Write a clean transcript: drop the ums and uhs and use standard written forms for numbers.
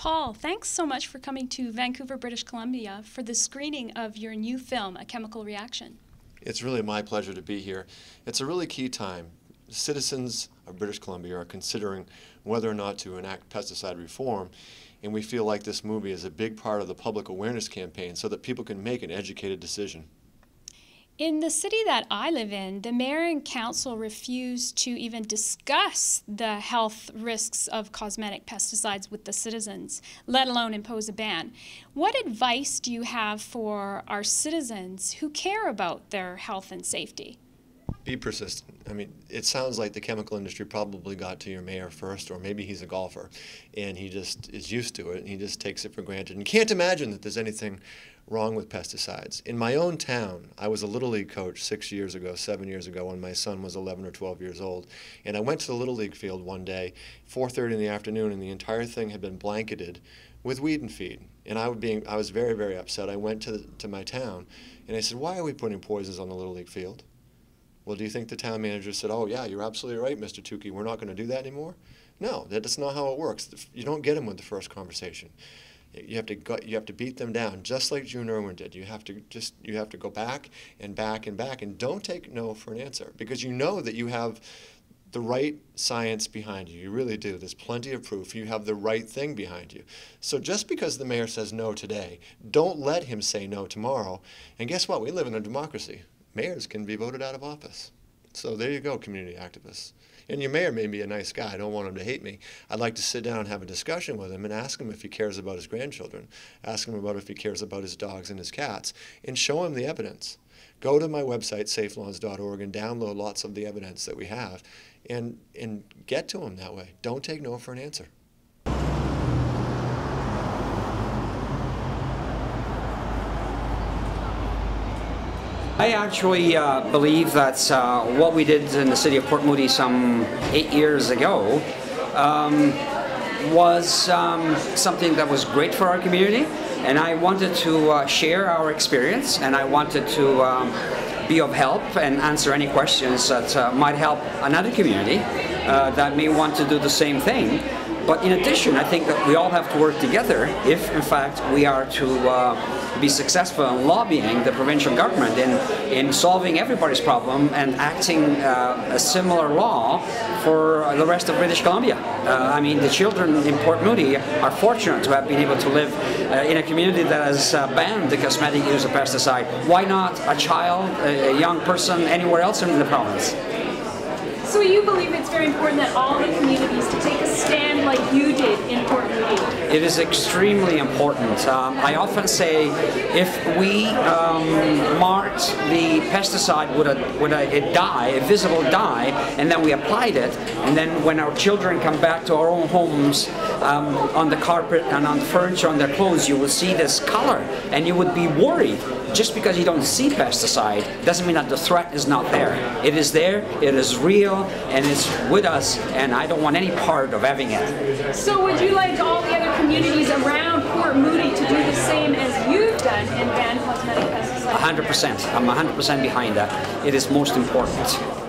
Paul, thanks so much for coming to Vancouver, British Columbia for the screening of your new film, A Chemical Reaction. It's really my pleasure to be here. It's a really key time. Citizens of British Columbia are considering whether or not to enact pesticide reform, and we feel like this movie is a big part of the public awareness campaign so that people can make an educated decision. In the city that I live in, the mayor and council refused to even discuss the health risks of cosmetic pesticides with the citizens, let alone impose a ban. What advice do you have for our citizens who care about their health and safety? Be persistent. I mean, it sounds like the chemical industry probably got to your mayor first, or maybe he's a golfer, and he just is used to it, and he just takes it for granted. And can't imagine that there's anything wrong with pesticides. In my own town, I was a Little League coach 7 years ago, when my son was 11 or 12 years old. And I went to the Little League field one day, 4:30 in the afternoon, and the entire thing had been blanketed with weed and feed. And I was very, very upset. I went to my town, and I said, "Why are we putting poisons on the Little League field?" Well, do you think the town manager said, "Oh, yeah, you're absolutely right, Mr. Tukey, we're not going to do that anymore"? No, that's not how it works. You don't get them with the first conversation. You have to beat them down, just like June Irwin did. You have to go back and back and back, and don't take no for an answer, because you know that you have the right science behind you. You really do. There's plenty of proof. You have the right thing behind you. So just because the mayor says no today, don't let him say no tomorrow. And guess what? We live in a democracy. Mayors can be voted out of office. So there you go, community activists. And your mayor may be a nice guy. I don't want him to hate me. I'd like to sit down and have a discussion with him and ask him if he cares about his grandchildren, ask him about if he cares about his dogs and his cats, and show him the evidence. Go to my website, safelawns.org, and download lots of the evidence that we have, and get to him that way. Don't take no for an answer. I actually believe that what we did in the city of Port Moody some 8 years ago was something that was great for our community, and I wanted to share our experience, and I wanted to be of help and answer any questions that might help another community that may want to do the same thing. But in addition, I think that we all have to work together if, in fact, we are to be successful in lobbying the provincial government in solving everybody's problem and acting a similar law for the rest of British Columbia. I mean, the children in Port Moody are fortunate to have been able to live in a community that has banned the cosmetic use of pesticide. Why not a child, a young person, anywhere else in the province? So you believe it's very important that all the communities to take a stand like you did in Port Moody? It is extremely important. I often say if we marked the pesticide with a dye, a visible dye, and then we applied it, and then when our children come back to our own homes, on the carpet and on the furniture, on their clothes, you will see this color, and you would be worried. Just because you don't see pesticide doesn't mean that the threat is not there. It is there, it is real, and it's with us, and I don't want any part of having it. So would you like all the other communities around Port Moody to do the same as you've done and ban cosmetic pesticides? 100%. I'm 100% behind that. It is most important.